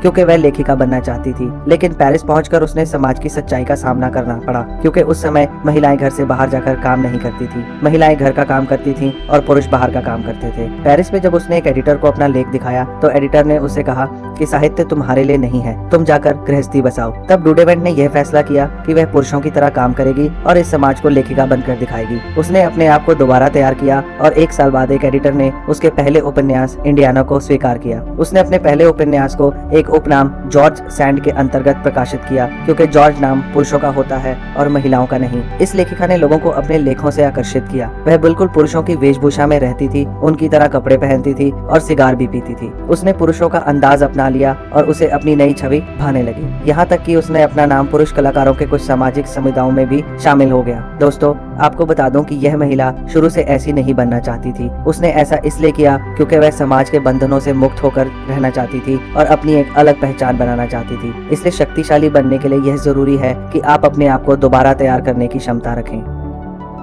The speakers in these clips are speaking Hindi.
क्योंकि वह लेखिका बनना चाहती थी। लेकिन पेरिस पहुंचकर उसने समाज की सच्चाई का सामना करना पड़ा, क्योंकि उस समय महिलाएं घर से बाहर जाकर काम नहीं करती थी। महिलाएं घर का काम करती थीं और पुरुष बाहर का काम करते थे। पेरिस में जब उसने एक एडिटर को अपना लेख दिखाया तो एडिटर ने उसे कहा कि साहित्य तुम्हारे लिए नहीं है, तुम जाकर गृहस्थी बसाओ। तब डुडेवेंट ने यह फैसला किया कि वह पुरुषों की तरह काम करेगी और इस समाज को लेखिका बनकर दिखाएगी। उसने अपने आप को दोबारा तैयार किया और 1 साल बाद एक एडिटर ने उसके पहले उपन्यास इंडियाना को स्वीकार किया। उसने अपने पहले उपन्यास को एक उपनाम जॉर्ज सैंड के अंतर्गत प्रकाशित किया, क्योंकि जॉर्ज नाम पुरुषों का होता है और महिलाओं का नहीं। इस लेखिका ने लोगों को अपने लेखों से आकर्षित किया। वह बिल्कुल पुरुषों की वेशभूषा में रहती थी, उनकी तरह कपड़े पहनती थी और सिगार भी पीती थी। उसने पुरुषों का अंदाज अपना लिया और उसे अपनी नई छवि भाने लगी। यहाँ तक कि उसने अपना नाम पुरुष कलाकारों के कुछ सामाजिक समुदायों में भी शामिल हो गया। दोस्तों, आपको बता दूं कि यह महिला शुरू से ऐसी नहीं बनना चाहती थी। उसने ऐसा इसलिए किया क्योंकि वह समाज के बंधनों से मुक्त होकर रहना चाहती थी और अपनी एक अलग पहचान बनाना चाहती थी। इसलिए शक्तिशाली बनने के लिए यह जरूरी है कि आप अपने आप को दोबारा तैयार करने की क्षमता रखें।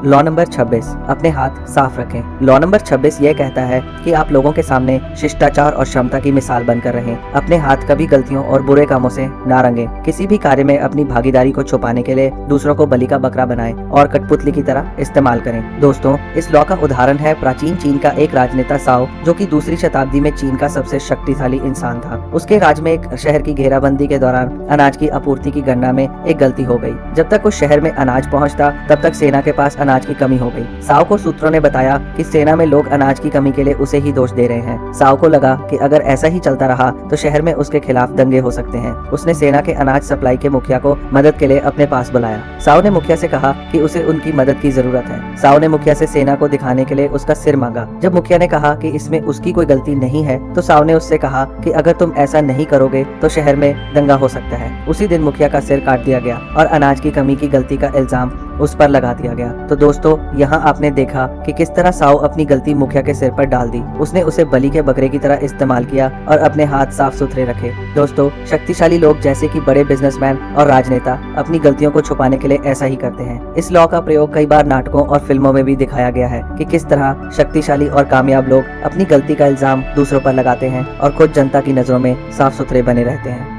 लॉ नंबर 26, अपने हाथ साफ रखें। लॉ नंबर 26 यह कहता है कि आप लोगों के सामने शिष्टाचार और क्षमता की मिसाल बनकर रहें। अपने हाथ कभी गलतियों और बुरे कामों से ना रंगें। किसी भी कार्य में अपनी भागीदारी को छुपाने के लिए दूसरों को बलि का बकरा बनाएं और कठपुतली की तरह इस्तेमाल करें। दोस्तों, इस लॉ का उदाहरण है प्राचीन चीन का एक राजनेता साओ, जो कि दूसरी शताब्दी में चीन का सबसे शक्तिशाली इंसान था। उसके राज में एक शहर की घेराबंदी के दौरान अनाज की आपूर्ति की गणना में एक गलती हो गई। जब तक उस शहर में अनाज पहुंचता, तब तक सेना के पास अनाज की कमी हो गई। साओ को सूत्रों ने बताया कि सेना में लोग अनाज की कमी के लिए उसे ही दोष दे रहे हैं। साओ को लगा कि अगर ऐसा ही चलता रहा तो शहर में उसके खिलाफ दंगे हो सकते हैं। उसने सेना के अनाज सप्लाई के मुखिया को मदद के लिए अपने पास बुलाया। साओ ने मुखिया से कहा कि उसे उनकी मदद की जरूरत है। साओ ने मुखिया से सेना को दिखाने के लिए उसका सिर मांगा। जब मुखिया ने कहा कि इसमें उसकी कोई गलती नहीं है, तो साओ ने उससे कहा कि अगर तुम ऐसा नहीं करोगे तो शहर में दंगा हो सकता है। उसी दिन मुखिया का सिर काट दिया गया और अनाज की कमी की गलती का इल्जाम उस पर लगा दिया गया। तो दोस्तों, यहाँ आपने देखा कि किस तरह साओ अपनी गलती मुखिया के सिर पर डाल दी। उसने उसे बलि के बकरे की तरह इस्तेमाल किया और अपने हाथ साफ सुथरे रखे। दोस्तों, शक्तिशाली लोग जैसे कि बड़े बिजनेसमैन और राजनेता अपनी गलतियों को छुपाने के लिए ऐसा ही करते हैं। इस लॉ का प्रयोग कई बार नाटकों और फिल्मों में भी दिखाया गया है कि किस तरह शक्तिशाली और कामयाब लोग अपनी गलती का इल्जाम दूसरों पर लगाते हैं और खुद जनता की नजरों में साफ सुथरे बने रहते हैं।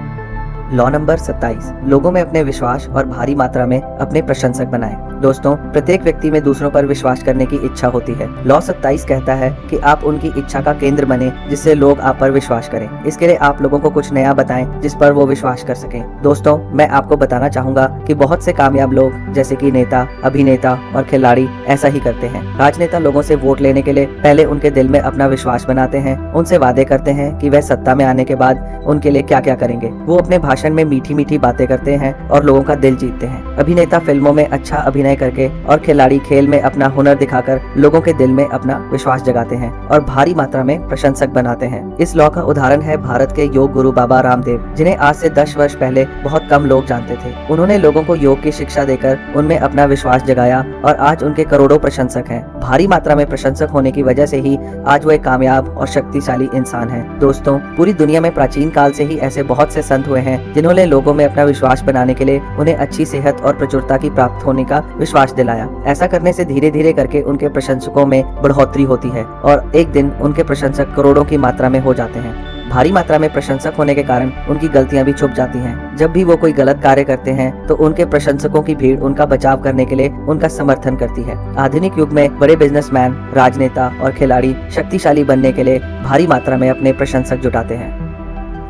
लॉ नंबर 27, लोगों में अपने विश्वास और भारी मात्रा में अपने प्रशंसक बनाएं। दोस्तों, प्रत्येक व्यक्ति में दूसरों पर विश्वास करने की इच्छा होती है। लॉ 27 कहता है कि आप उनकी इच्छा का केंद्र बने, जिससे लोग आप पर विश्वास करें। इसके लिए आप लोगों को कुछ नया बताएं जिस पर वो विश्वास कर सकें। दोस्तों, मैं आपको बताना चाहूंगा कि बहुत से कामयाब लोग जैसे कि नेता, अभिनेता और खिलाड़ी ऐसा ही करते हैं। राजनेता लोगों से वोट लेने के लिए पहले उनके दिल में अपना विश्वास बनाते हैं, उनसे वादे करते हैं कि वह सत्ता में आने के बाद उनके लिए क्या क्या करेंगे। वो अपने भाषण में मीठी मीठी बातें करते हैं और लोगों का दिल जीतते हैं। अभिनेता फिल्मों में अच्छा अभिनय करके और खिलाड़ी खेल में अपना हुनर दिखाकर लोगों के दिल में अपना विश्वास जगाते हैं और भारी मात्रा में प्रशंसक बनाते हैं। इस लॉ का उदाहरण है भारत के योग गुरु बाबा रामदेव, जिन्हें आज से 10 वर्ष पहले बहुत कम लोग जानते थे। उन्होंने लोगों को योग की शिक्षा देकर उनमें अपना विश्वास जगाया और आज उनके करोड़ों प्रशंसक हैं। भारी मात्रा में प्रशंसक होने की वजह से ही आज वो एक कामयाब और शक्तिशाली इंसान है। दोस्तों, पूरी दुनिया में प्राचीन काल से ही ऐसे बहुत से संत हुए हैं जिन्होंने लोगों में अपना विश्वास बनाने के लिए उन्हें अच्छी सेहत और प्रचुरता की प्राप्त होने का विश्वास दिलाया। ऐसा करने से धीरे धीरे करके उनके प्रशंसकों में बढ़ोतरी होती है और एक दिन उनके प्रशंसक करोड़ों की मात्रा में हो जाते हैं। भारी मात्रा में प्रशंसक होने के कारण उनकी गलतियां भी छुप जाती हैं। जब भी वो कोई गलत कार्य करते हैं तो उनके प्रशंसकों की भीड़ उनका बचाव करने के लिए उनका समर्थन करती है। आधुनिक युग में बड़े बिजनेसमैन, राजनेता और खिलाड़ी शक्तिशाली बनने के लिए भारी मात्रा में अपने प्रशंसक जुटाते हैं।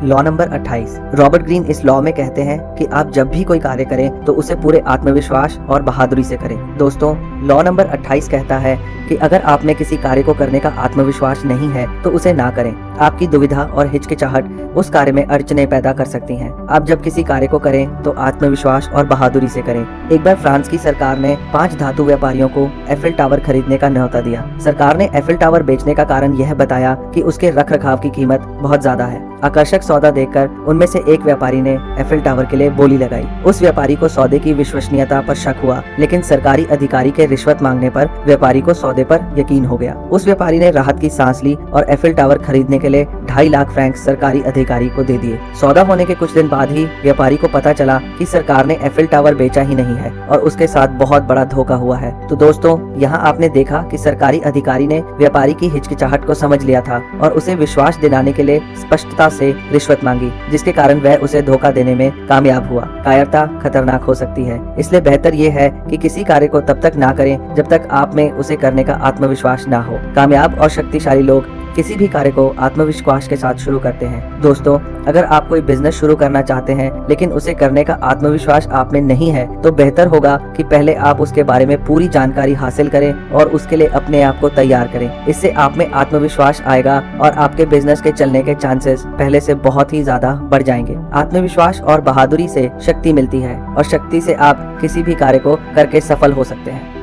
लॉ नंबर 28, रॉबर्ट ग्रीन इस लॉ में कहते हैं कि आप जब भी कोई कार्य करें तो उसे पूरे आत्मविश्वास और बहादुरी से करें। दोस्तों, लॉ नंबर 28 कहता है कि अगर आप में किसी कार्य को करने का आत्मविश्वास नहीं है तो उसे ना करें। आपकी दुविधा और हिचकिचाहट उस कार्य में अड़चने पैदा कर सकती हैं। आप जब किसी कार्य को करें तो आत्मविश्वास और बहादुरी से करें। एक बार फ्रांस की सरकार ने 5 धातु व्यापारियों को एफिल टावर खरीदने का न्योता दिया। सरकार ने एफिल टावर बेचने का कारण यह बताया कि उसके रख रखाव की कीमत बहुत ज्यादा है। आकर्षक सौदा देखकर उनमें से एक व्यापारी ने एफिल टावर के लिए बोली लगाई। उस व्यापारी को सौदे की विश्वसनीयता पर शक हुआ, लेकिन सरकारी अधिकारी के रिश्वत मांगने पर व्यापारी को सौदे पर यकीन हो गया। उस व्यापारी ने राहत की सांस ली और एफिल टावर खरीदने के के लिए 2.5 लाख फ्रैंक सरकारी अधिकारी को दे दिए। सौदा होने के कुछ दिन बाद ही व्यापारी को पता चला कि सरकार ने एफिल टावर बेचा ही नहीं है और उसके साथ बहुत बड़ा धोखा हुआ है। तो दोस्तों, यहाँ आपने देखा कि सरकारी अधिकारी ने व्यापारी की हिचकिचाहट को समझ लिया था और उसे विश्वास दिलाने के लिए स्पष्टता से रिश्वत मांगी, जिसके कारण वह उसे धोखा देने में कामयाब हुआ। कायरता खतरनाक हो सकती है, इसलिए बेहतर ये है कि किसी कार्य को तब तक ना करें जब तक आप में उसे करने का आत्मविश्वास ना हो। कामयाब और शक्तिशाली लोग किसी भी कार्य को आत्मविश्वास के साथ शुरू करते हैं। दोस्तों, अगर आप कोई बिजनेस शुरू करना चाहते हैं लेकिन उसे करने का आत्मविश्वास आप में नहीं है, तो बेहतर होगा कि पहले आप उसके बारे में पूरी जानकारी हासिल करें और उसके लिए अपने आप को तैयार करें। इससे आप में आत्मविश्वास आएगा और आपके बिजनेस के चलने के चांसेस पहले से बहुत ही ज्यादा बढ़ जाएंगे। आत्मविश्वास और बहादुरी से शक्ति मिलती है और शक्ति से आप किसी भी कार्य को करके सफल हो सकते हैं।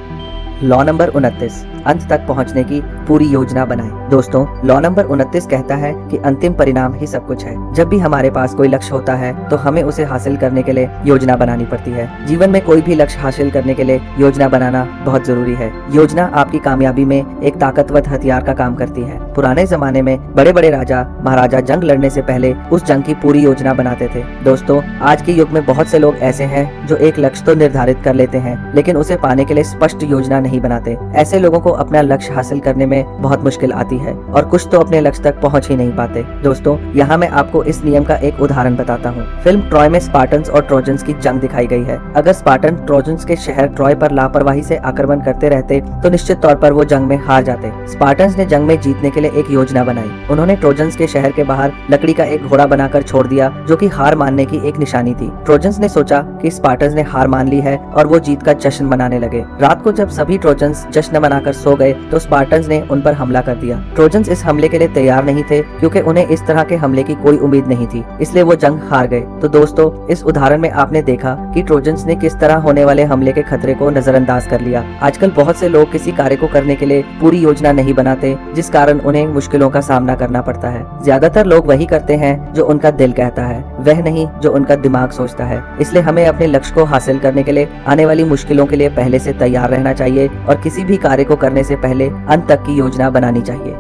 लॉ नंबर 29, अंत तक पहुंचने की पूरी योजना बनाएं। दोस्तों, लॉ नंबर 29 कहता है कि अंतिम परिणाम ही सब कुछ है। जब भी हमारे पास कोई लक्ष्य होता है तो हमें उसे हासिल करने के लिए योजना बनानी पड़ती है। जीवन में कोई भी लक्ष्य हासिल करने के लिए योजना बनाना बहुत जरूरी है। योजना आपकी कामयाबी में एक ताकतवर हथियार का काम करती है। पुराने जमाने में बड़े बड़े राजा महाराजा जंग लड़ने से पहले उस जंग की पूरी योजना बनाते थे। दोस्तों, आज के युग में बहुत से लोग ऐसे हैं जो एक लक्ष्य तो निर्धारित कर लेते हैं लेकिन उसे पाने के लिए स्पष्ट योजना नहीं बनाते। ऐसे लोगों को अपना लक्ष्य हासिल करने में बहुत मुश्किल आती है और कुछ तो अपने लक्ष्य तक पहुंच ही नहीं पाते। दोस्तों, यहाँ मैं आपको इस नियम का एक उदाहरण बताता हूँ। फिल्म ट्रॉय में स्पार्टन्स और ट्रोजन्स की जंग दिखाई गई है। अगर स्पार्टन ट्रोजन्स के शहर ट्रॉय पर लापरवाही से आक्रमण करते रहते तो निश्चित तौर पर वो जंग में हार जाते। स्पार्टन्स ने जंग में जीतने के लिए एक योजना बनाई। उन्होंने ट्रोजन्स के शहर के बाहर लकड़ी का एक घोड़ा बनाकर छोड़ दिया, जो कि हार मानने की एक निशानी थी। ट्रोजन्स ने सोचा कि स्पार्टन्स ने हार मान ली है और वो जीत का जश्न मनाने लगे। रात को जब सभी ट्रोजन्स जश्न मनाकर सो गए तो स्पार्टन्स ने उन पर हमला कर दिया। ट्रोजन्स इस हमले के लिए तैयार नहीं थे क्योंकि उन्हें इस तरह के हमले की कोई उम्मीद नहीं थी, इसलिए वो जंग हार गए। तो दोस्तों, इस उदाहरण में आपने देखा कि ट्रोजन्स ने किस तरह होने वाले हमले के खतरे को नजरअंदाज कर लिया। आजकल बहुत से लोग किसी कार्य को करने के लिए पूरी योजना नहीं बनाते, जिस कारण उन्हें मुश्किलों का सामना करना पड़ता है। ज्यादातर लोग वही करते हैं जो उनका दिल कहता है, वह नहीं जो उनका दिमाग सोचता है। इसलिए हमें अपने लक्ष्य को हासिल करने के लिए आने वाली मुश्किलों के लिए पहले से तैयार रहना चाहिए और किसी भी कार्य को करने से पहले अंत तक की योजना बनानी चाहिए।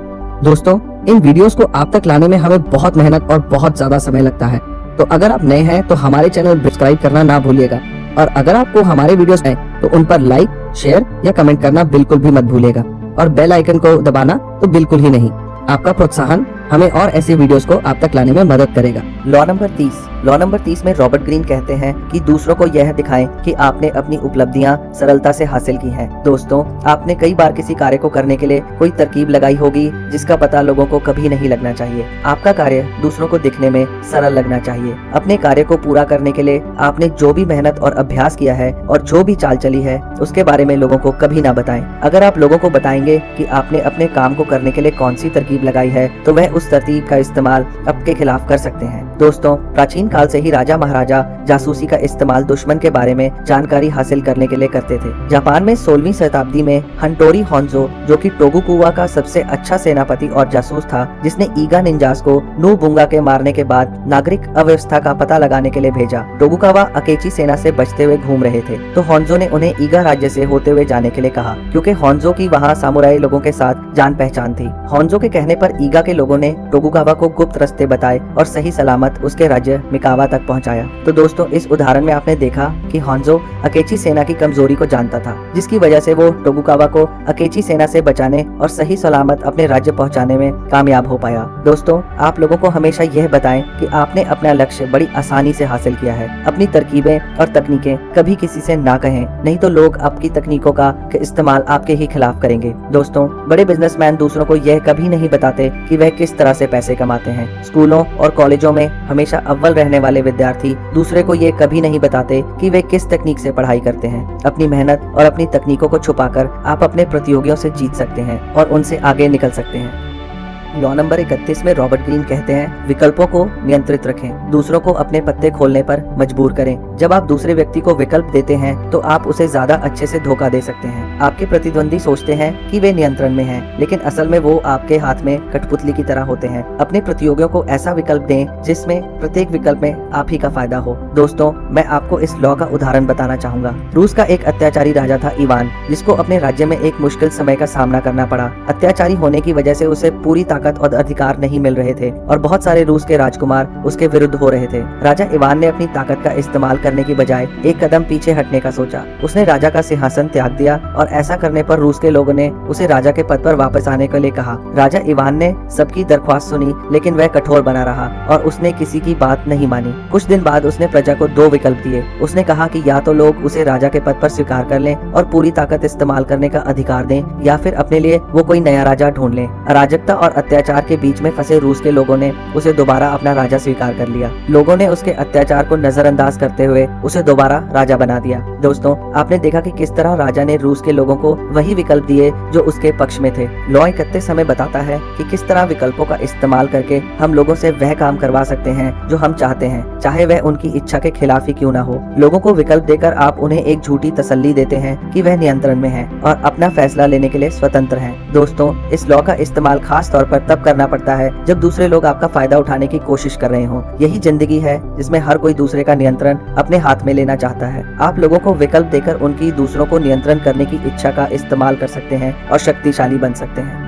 दोस्तों, इन वीडियोस को आप तक लाने में हमें बहुत मेहनत और बहुत ज्यादा समय लगता है, तो अगर आप नए हैं तो हमारे चैनल सब्सक्राइब करना ना भूलिएगा और अगर आपको हमारे वीडियोस आए तो उन पर लाइक, शेयर या कमेंट करना बिल्कुल भी मत भूलिएगा और बेल आइकन को दबाना तो बिल्कुल ही नहीं। आपका प्रोत्साहन हमें और ऐसे वीडियोस को आप तक लाने में मदद करेगा। Law number 30। लॉ नंबर 30 में रॉबर्ट ग्रीन कहते हैं कि दूसरों को यह दिखाएं कि आपने अपनी उपलब्धियां सरलता से हासिल की हैं। दोस्तों, आपने कई बार किसी कार्य को करने के लिए कोई तरकीब लगाई होगी जिसका पता लोगों को कभी नहीं लगना चाहिए। आपका कार्य दूसरों को दिखने में सरल लगना चाहिए। अपने कार्य को पूरा करने के लिए आपने जो भी मेहनत और अभ्यास किया है और जो भी चाल चली है उसके बारे में लोगों को कभी ना बताएं। अगर आप लोगों को बताएंगे कि आपने अपने काम को करने के लिए कौन सी तरकीब लगाई है तो वह उस तरतीब का इस्तेमाल आपके खिलाफ कर सकते हैं। दोस्तों, प्राचीन काल से ही राजा महाराजा जासूसी का इस्तेमाल दुश्मन के बारे में जानकारी हासिल करने के लिए करते थे। जापान में 16वीं शताब्दी में हंटोरी होन्जो, जो कि टोकुगावा का सबसे अच्छा सेनापति और जासूस था, जिसने ईगा निंजास को नोबुंगा के मारने के बाद नागरिक अव्यवस्था का पता लगाने के लिए भेजा। टोकुगावा अकेची सेना से बचते हुए घूम रहे थे तो होन्जो ने उन्हें ईगा राज्य से होते हुए जाने के लिए कहा, क्योंकि होन्जो की वहाँ सामुराई लोगों के साथ जान पहचान थी। होन्जो के कहने पर ईगा के लोगों ने टोकुगावा को गुप्त रास्ते बताए और सही सलामत उसके राज्य मिकावा तक पहुंचाया। तो दोस्तों, इस उदाहरण में आपने देखा कि होन्जो अकेची सेना की कमजोरी को जानता था, जिसकी वजह से वो टोकुगावा को अकेची सेना से बचाने और सही सलामत अपने राज्य पहुंचाने में कामयाब हो पाया। दोस्तों, आप लोगों को हमेशा यह बताएं कि आपने अपना लक्ष्य बड़ी आसानी से हासिल किया है। अपनी तरकीबें और तकनीकें कभी किसी से ना कहें, नहीं तो लोग आपकी तकनीकों का इस्तेमाल आपके ही खिलाफ करेंगे। दोस्तों, बड़े बिजनेसमैन दूसरों को यह कभी नहीं बताते कि वह किस तरह से पैसे कमाते हैं। स्कूलों और कॉलेजों में हमेशा अव्वल रहने वाले विद्यार्थी दूसरे को ये कभी नहीं बताते कि वे किस तकनीक से पढ़ाई करते हैं। अपनी मेहनत और अपनी तकनीकों को छुपाकर आप अपने प्रतियोगियों से जीत सकते हैं और उनसे आगे निकल सकते हैं। लॉ नंबर 31 में रॉबर्ट ग्रीन कहते हैं, विकल्पों को नियंत्रित रखें, दूसरों को अपने पत्ते खोलने पर मजबूर करें। जब आप दूसरे व्यक्ति को विकल्प देते हैं तो आप उसे ज्यादा अच्छे से धोखा दे सकते हैं। आपके प्रतिद्वंदी सोचते हैं कि वे नियंत्रण में हैं, लेकिन असल में वो आपके हाथ में कठपुतली की तरह होते हैं। अपने प्रतियोगियों को ऐसा विकल्प दें जिसमें प्रत्येक विकल्प में आप ही का फायदा हो। दोस्तों, मैं आपको इस लॉ का उदाहरण बताना चाहूंगा। रूस का एक अत्याचारी राजा था इवान, जिसको अपने राज्य में एक मुश्किल समय का सामना करना पड़ा। अत्याचारी होने की वजह से उसे पूरी ताकत ताकत और अधिकार नहीं मिल रहे थे और बहुत सारे रूस के राजकुमार उसके विरुद्ध हो रहे थे। राजा इवान ने अपनी ताकत का इस्तेमाल करने की बजाय एक कदम पीछे हटने का सोचा। उसने राजा का सिंहासन त्याग दिया और ऐसा करने पर रूस के लोगों ने उसे राजा के पद पर वापस आने के लिए कहा। राजा इवान ने सबकी दरख्वास्त सुनी, लेकिन वह कठोर बना रहा और उसने किसी की बात नहीं मानी। कुछ दिन बाद उसने प्रजा को 2 विकल्प दिए। उसने कहा कि या तो लोग उसे राजा के पद पर स्वीकार कर लें और पूरी ताकत इस्तेमाल करने का अधिकार दें, या फिर अपने लिए वो कोई नया राजा ढूंढ लें। अराजकता और अत्याचार के बीच में फंसे रूस के लोगों ने उसे दोबारा अपना राजा स्वीकार कर लिया। लोगों ने उसके अत्याचार को नजरअंदाज करते हुए उसे दोबारा राजा बना दिया। दोस्तों, आपने देखा कि किस तरह राजा ने रूस के लोगों को वही विकल्प दिए जो उसके पक्ष में थे। लॉ 31 हमें बताता है कि किस तरह विकल्पों का इस्तेमाल करके हम लोगों से वह काम करवा सकते हैं जो हम चाहते हैं, चाहे वह उनकी इच्छा के खिलाफ ही क्यों ना हो। लोगों को विकल्प देकर आप उन्हें एक झूठी तसल्ली देते हैं कि वह नियंत्रण में है और अपना फैसला लेने के लिए स्वतंत्र हैं। दोस्तों, इस लॉ का इस्तेमाल खास तौर पर तब करना पड़ता है जब दूसरे लोग आपका फायदा उठाने की कोशिश कर रहे हों। यही जिंदगी है जिसमें हर कोई दूसरे का नियंत्रण अपने हाथ में लेना चाहता है। आप लोगों को विकल्प देकर उनकी दूसरों को नियंत्रण करने की इच्छा का इस्तेमाल कर सकते हैं और शक्तिशाली बन सकते हैं।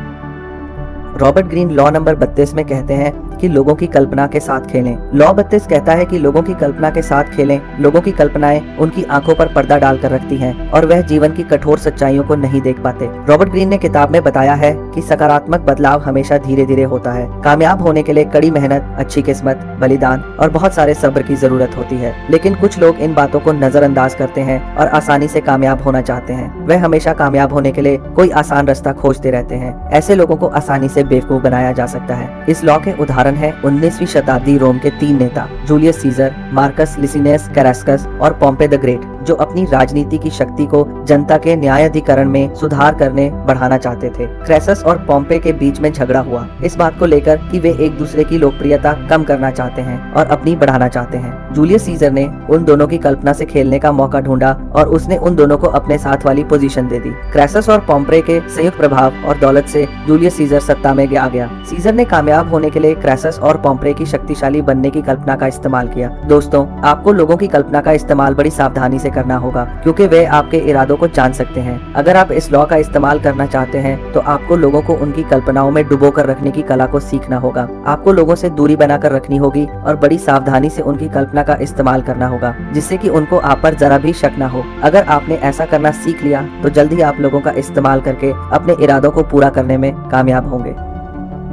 रॉबर्ट ग्रीन लॉ नंबर 32 में कहते हैं कि लोगों की कल्पना के साथ खेलें। लॉ 32 कहता है कि लोगों की कल्पना के साथ खेलें। लोगों की कल्पनाएं उनकी आंखों पर पर्दा डालकर रखती हैं और वह जीवन की कठोर सच्चाइयों को नहीं देख पाते। रॉबर्ट ग्रीन ने किताब में बताया है कि सकारात्मक बदलाव हमेशा धीरे धीरे होता है। कामयाब होने के लिए कड़ी मेहनत, अच्छी किस्मत, बलिदान और बहुत सारे सब्र की जरूरत होती है। लेकिन कुछ लोग इन बातों को नजरअंदाज करते हैं और आसानी से कामयाब होना चाहते हैं। वह हमेशा कामयाब होने के लिए कोई आसान रास्ता खोजते रहते हैं। ऐसे लोगों को आसानी से बेवकूफ बनाया जा सकता है। इस लॉ के उदाहरण है 19वीं शताब्दी रोम के 3 नेता जूलियस सीजर, मार्कस लिसिनियस कैरास्कस और पोम्पे द ग्रेट, जो अपनी राजनीति की शक्ति को जनता के न्यायाधिकरण में सुधार करने बढ़ाना चाहते थे। क्रैसस और पोम्पे के बीच में झगड़ा हुआ इस बात को लेकर कि वे एक दूसरे की लोकप्रियता कम करना चाहते हैं और अपनी बढ़ाना चाहते हैं। जूलियस सीजर ने उन दोनों की कल्पना से खेलने का मौका ढूंढा और उसने उन दोनों को अपने साथ वाली पोजीशन दे दी। क्रैसस और पोम्पे के संयुक्त प्रभाव और दौलत से जूलियस सीजर सत्ता में आ गया। सीजर ने कामयाब होने के लिए क्रैसस और पोम्पे की शक्तिशाली बनने की कल्पना का इस्तेमाल किया। दोस्तों, आपको लोगों की कल्पना का इस्तेमाल बड़ी सावधानी से करना होगा, क्योंकि वे आपके इरादों को जान सकते हैं। अगर आप इस लॉ का इस्तेमाल करना चाहते हैं तो आपको लोगों को उनकी कल्पनाओं में डुबो कर रखने की कला को सीखना होगा। आपको लोगों से दूरी बनाकर रखनी होगी और बड़ी सावधानी से उनकी कल्पना का इस्तेमाल करना होगा, जिससे कि उनको आप पर जरा भी शक न हो। अगर आपने ऐसा करना सीख लिया तो जल्दी आप लोगों का इस्तेमाल करके अपने इरादों को पूरा करने में कामयाब होंगे।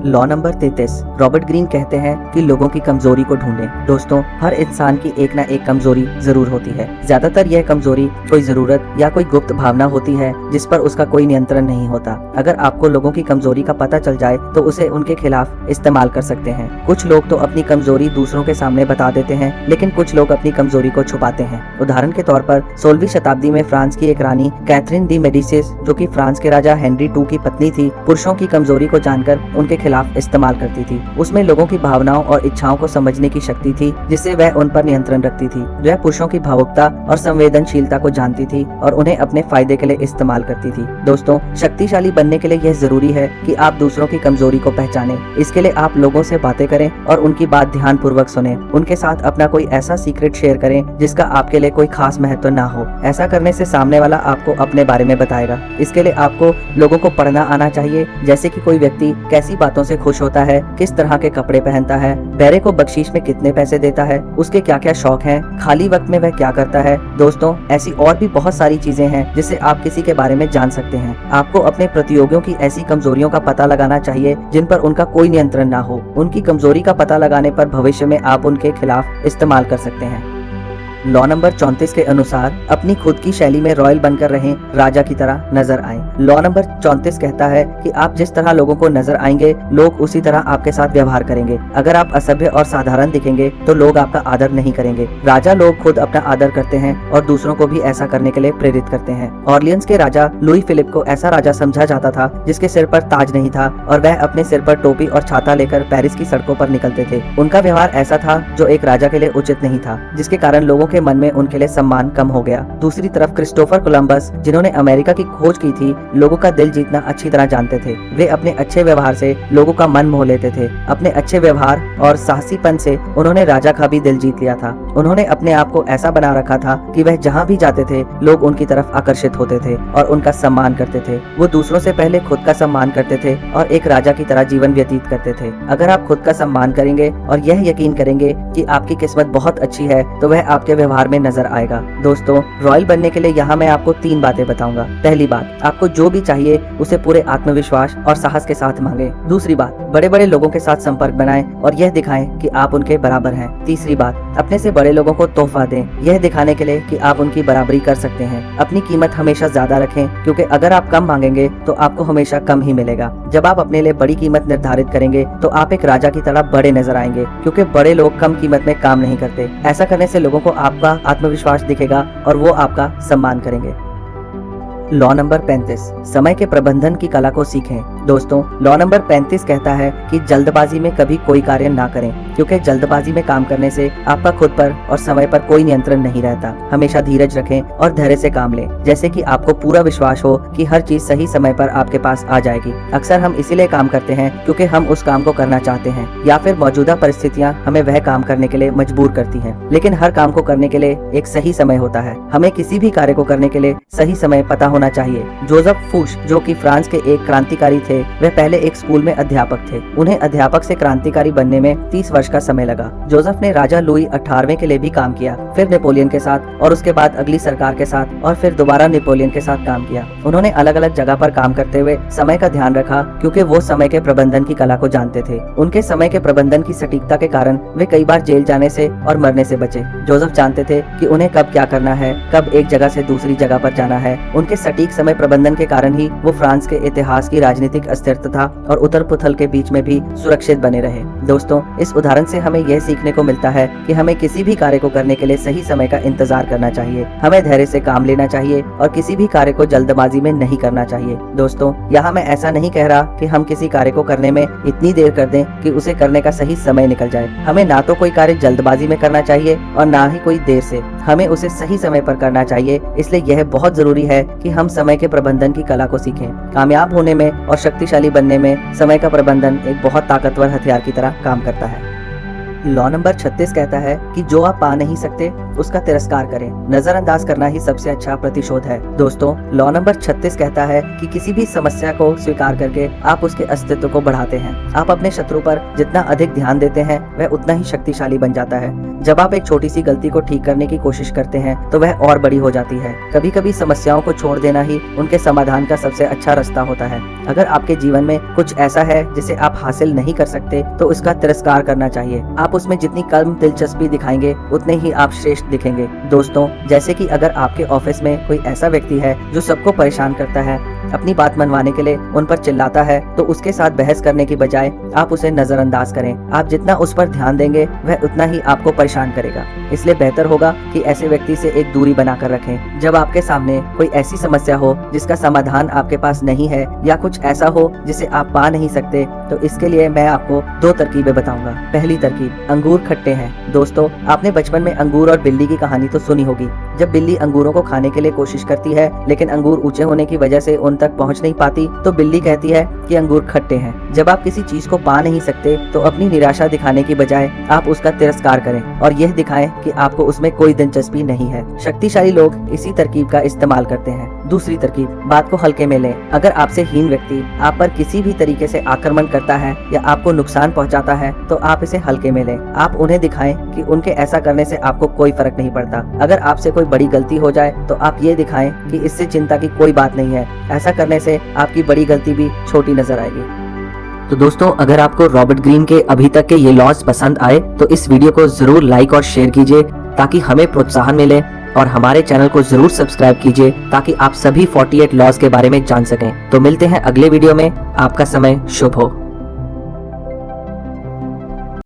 लॉ नंबर 33, रॉबर्ट ग्रीन कहते हैं कि लोगों की कमजोरी को ढूंढें। दोस्तों, हर इंसान की एक ना एक कमजोरी जरूर होती है। ज्यादातर यह कमजोरी कोई जरूरत या कोई गुप्त भावना होती है जिस पर उसका कोई नियंत्रण नहीं होता। अगर आपको लोगों की कमजोरी का पता चल जाए तो उसे उनके खिलाफ इस्तेमाल कर सकते हैं। कुछ लोग तो अपनी कमजोरी दूसरों के सामने बता देते हैं, लेकिन कुछ लोग अपनी कमजोरी को छुपाते हैं। उदाहरण के तौर पर 16वीं शताब्दी में फ्रांस की एक रानी कैथरीन दी मेडिसिस, जो कि फ्रांस के राजा हेनरी II की पत्नी थी, पुरुषों की कमजोरी को जानकर उनके खिलाफ इस्तेमाल करती थी। उसमें लोगों की भावनाओं और इच्छाओं को समझने की शक्ति थी, जिससे वह उन पर नियंत्रण रखती थी। वह पुरुषों की भावुकता और संवेदनशीलता को जानती थी और उन्हें अपने फायदे के लिए इस्तेमाल करती थी। दोस्तों, शक्तिशाली बनने के लिए यह जरूरी है कि आप दूसरों की कमजोरी को पहचानें। इसके लिए आप लोगों से बातें करें और उनकी बात ध्यान पूर्वक सुने। उनके साथ अपना कोई ऐसा सीक्रेट शेयर करें जिसका आपके लिए कोई खास महत्व ना हो। ऐसा करने से सामने वाला आपको अपने बारे में बताएगा। इसके लिए आपको लोगों को पढ़ना आना चाहिए, जैसे कि कोई व्यक्ति कैसी बातों से खुश होता है, किस तरह के कपड़े पहनता है, बैरे को बख्शीश में कितने पैसे देता है, उसके क्या क्या शौक हैं, खाली वक्त में वह क्या करता है। दोस्तों, ऐसी और भी बहुत सारी चीजें हैं जिससे आप किसी के बारे में जान सकते हैं। आपको अपने प्रतियोगियों की ऐसी कमजोरियों का पता लगाना चाहिए जिन पर उनका कोई नियंत्रण ना हो। उनकी कमजोरी का पता लगाने पर भविष्य में आप उनके खिलाफ इस्तेमाल कर सकते हैं। लॉ नंबर 34 के अनुसार अपनी खुद की शैली में रॉयल बनकर रहें, राजा की तरह नजर आएं। लॉ नंबर 34 कहता है कि आप जिस तरह लोगों को नजर आएंगे, लोग उसी तरह आपके साथ व्यवहार करेंगे। अगर आप असभ्य और साधारण दिखेंगे तो लोग आपका आदर नहीं करेंगे। राजा लोग खुद अपना आदर करते हैं और दूसरों को भी ऐसा करने के लिए प्रेरित करते हैं। ऑर्लियंस के राजा लुई फिलिप को ऐसा राजा समझा जाता था जिसके सिर पर ताज नहीं था और वह अपने सिर पर टोपी और छाता लेकर पेरिस की सड़कों पर निकलते थे। उनका व्यवहार ऐसा था जो एक राजा के लिए उचित नहीं था, जिसके कारण लोगों के मन में उनके लिए सम्मान कम हो गया। दूसरी तरफ क्रिस्टोफर कोलंबस, जिन्होंने अमेरिका की खोज की थी, लोगों का दिल जीतना अच्छी तरह जानते थे। वे अपने अच्छे व्यवहार से लोगों का मन मोह लेते थे। अपने अच्छे व्यवहार और साहसीपन से उन्होंने राजा का भी दिल जीत लिया था। उन्होंने अपने आप को ऐसा बना रखा था कि वह जहाँ भी जाते थे लोग उनकी तरफ आकर्षित होते थे और उनका सम्मान करते थे। वो दूसरों से पहले खुद का सम्मान करते थे और एक राजा की तरह जीवन व्यतीत करते थे। अगर आप खुद का सम्मान करेंगे और यह यकीन करेंगे कि आपकी किस्मत बहुत अच्छी है तो वह आपके व्यवहार में नजर आएगा। दोस्तों, रॉयल बनने के लिए यहाँ मैं आपको 3 बातें बताऊंगा। पहली बात, आपको जो भी चाहिए उसे पूरे आत्मविश्वास और साहस के साथ मांगे। दूसरी बात, बड़े बड़े लोगों के साथ संपर्क बनाएं और यह दिखाएं कि आप उनके बराबर हैं। तीसरी बात, अपने से बड़े लोगों को तोहफा दें, यह दिखाने के लिए कि आप उनकी बराबरी कर सकते हैं। अपनी कीमत हमेशा ज्यादा रखें, क्योंकि अगर आप कम मांगेंगे तो आपको हमेशा कम ही मिलेगा। जब आप अपने लिए बड़ी कीमत निर्धारित करेंगे तो आप एक राजा की तरह बड़े नजर आएंगे, क्योंकि बड़े लोग कम कीमत में काम नहीं करते। ऐसा करने से लोगों को आपका आत्मविश्वास दिखेगा और वो आपका सम्मान करेंगे। लॉ नंबर 35, समय के प्रबंधन की कला को सीखें। दोस्तों, लॉ नंबर 35 कहता है कि जल्दबाजी में कभी कोई कार्य ना करें, क्योंकि जल्दबाजी में काम करने से आपका खुद पर और समय पर कोई नियंत्रण नहीं रहता। हमेशा धीरज रखें और धैर्य से काम लें, जैसे कि आपको पूरा विश्वास हो कि हर चीज सही समय पर आपके पास आ जाएगी। अक्सर हम इसीलिए काम करते हैं क्योंकि हम उस काम को करना चाहते हैं, या फिर मौजूदा परिस्थितियां हमें वह काम करने के लिए मजबूर करती हैं। लेकिन हर काम को करने के लिए एक सही समय होता है। हमें किसी भी कार्य को करने के लिए सही समय पता होना चाहिए। जोसेफ फूश, जो कि फ्रांस के एक क्रांतिकारी थे, वह पहले एक स्कूल में अध्यापक थे। उन्हें अध्यापक से क्रांतिकारी बनने में 30 वर्ष का समय लगा। जोसेफ ने राजा लुई 18वें के लिए भी काम किया, फिर नेपोलियन के साथ, और उसके बाद अगली सरकार के साथ, और फिर दोबारा नेपोलियन के साथ काम किया। उन्होंने अलग अलग जगह पर काम करते हुए समय का ध्यान रखा, क्योंकि वो समय के प्रबंधन की कला को जानते थे। उनके समय के प्रबंधन की सटीकता के कारण वे कई बार जेल जाने से और मरने से बचे। जोसेफ जानते थे कि उन्हें कब क्या करना है, कब एक जगह से दूसरी जगह पर जाना है। उनके सटीक समय प्रबंधन के कारण ही वो फ्रांस के इतिहास की राजनीतिक अस्थिरता और उथल पुथल के बीच में भी सुरक्षित बने रहे। दोस्तों, इस उदाहरण से हमें यह सीखने को मिलता है कि हमें किसी भी कार्य को करने के लिए सही समय का इंतजार करना चाहिए। हमें धैर्य से काम लेना चाहिए और किसी भी कार्य को जल्दबाजी में नहीं करना चाहिए। दोस्तों, यहाँ मैं ऐसा नहीं कह रहा कि हम किसी कार्य को करने में इतनी देर कर दें कि उसे करने का सही समय निकल जाए। हमें ना तो कोई कार्य जल्दबाजी में करना चाहिए और ना ही कोई देर से। हमें उसे सही समय पर करना चाहिए। इसलिए यह बहुत जरूरी है कि हम समय के प्रबंधन की कला को सीखें। कामयाब होने में और शक्तिशाली बनने में समय का प्रबंधन एक बहुत ताकतवर हथियार की तरह काम करता है। लॉ नंबर 36 कहता है कि जो आप पा नहीं सकते उसका तिरस्कार करें। नजरअंदाज करना ही सबसे अच्छा प्रतिशोध है। दोस्तों, लॉ नंबर 36 कहता है कि किसी भी समस्या को स्वीकार करके आप उसके अस्तित्व को बढ़ाते हैं। आप अपने शत्रु पर जितना अधिक ध्यान देते हैं वह उतना ही शक्तिशाली बन जाता है। जब आप एक छोटी सी गलती को ठीक करने की कोशिश करते हैं तो वह और बड़ी हो जाती है। कभी कभी समस्याओं को छोड़ देना ही उनके समाधान का सबसे अच्छा रास्ता होता है। अगर आपके जीवन में कुछ ऐसा है जिसे आप हासिल नहीं कर सकते तो उसका तिरस्कार करना चाहिए। आप उसमें जितनी कम दिलचस्पी दिखाएंगे उतने ही आप श्रेष्ठ दिखेंगे। दोस्तों, जैसे कि अगर आपके ऑफिस में कोई ऐसा व्यक्ति है जो सबको परेशान करता है, अपनी बात मनवाने के लिए उन पर चिल्लाता है, तो उसके साथ बहस करने की बजाय आप उसे नजरअंदाज करें। आप जितना उस पर ध्यान देंगे वह उतना ही आपको परेशान करेगा। इसलिए बेहतर होगा कि ऐसे व्यक्ति से एक दूरी बनाकर रखें। जब आपके सामने कोई ऐसी समस्या हो जिसका समाधान आपके पास नहीं है, या कुछ ऐसा हो जिसे आप पा नहीं सकते, तो इसके लिए मैं आपको 2 तरकीबें बताऊंगा। पहली तरकीब, अंगूर खट्टे हैं। दोस्तों, आपने बचपन में अंगूर और बिल्ली की कहानी तो सुनी होगी। जब बिल्ली अंगूरों को खाने के लिए कोशिश करती है लेकिन अंगूर ऊंचे होने की वजह से उन तक पहुंच नहीं पाती, तो बिल्ली कहती है कि अंगूर खट्टे हैं। जब आप किसी चीज को पा नहीं सकते तो अपनी निराशा दिखाने की बजाय आप उसका तिरस्कार करें और यह दिखाएं कि आपको उसमें कोई दिलचस्पी नहीं है। शक्तिशाली लोग इसी तरकीब का इस्तेमाल करते हैं। दूसरी तरकीब, बात को हल्के में लें। अगर आपसे हीन व्यक्ति आप पर किसी भी तरीके से आक्रमण करता है या आपको नुकसान पहुंचाता है तो आप इसे हल्के में लें। आप उन्हें दिखाएं कि उनके ऐसा करने से आपको कोई फर्क नहीं पड़ता। अगर आपसे कोई बड़ी गलती हो जाए तो आप ये दिखाएं कि इससे चिंता की कोई बात नहीं है। ऐसा करने से आपकी बड़ी गलती भी छोटी नजर आएगी। तो दोस्तों, अगर आपको रॉबर्ट ग्रीन के अभी तक के ये लॉज पसंद आए तो इस वीडियो को जरूर लाइक और शेयर कीजिए ताकि हमें प्रोत्साहन मिले, और हमारे चैनल को जरूर सब्सक्राइब कीजिए ताकि आप सभी 48 लॉज के बारे में जान सकें। तो मिलते हैं अगले वीडियो में। आपका समय शुभ हो।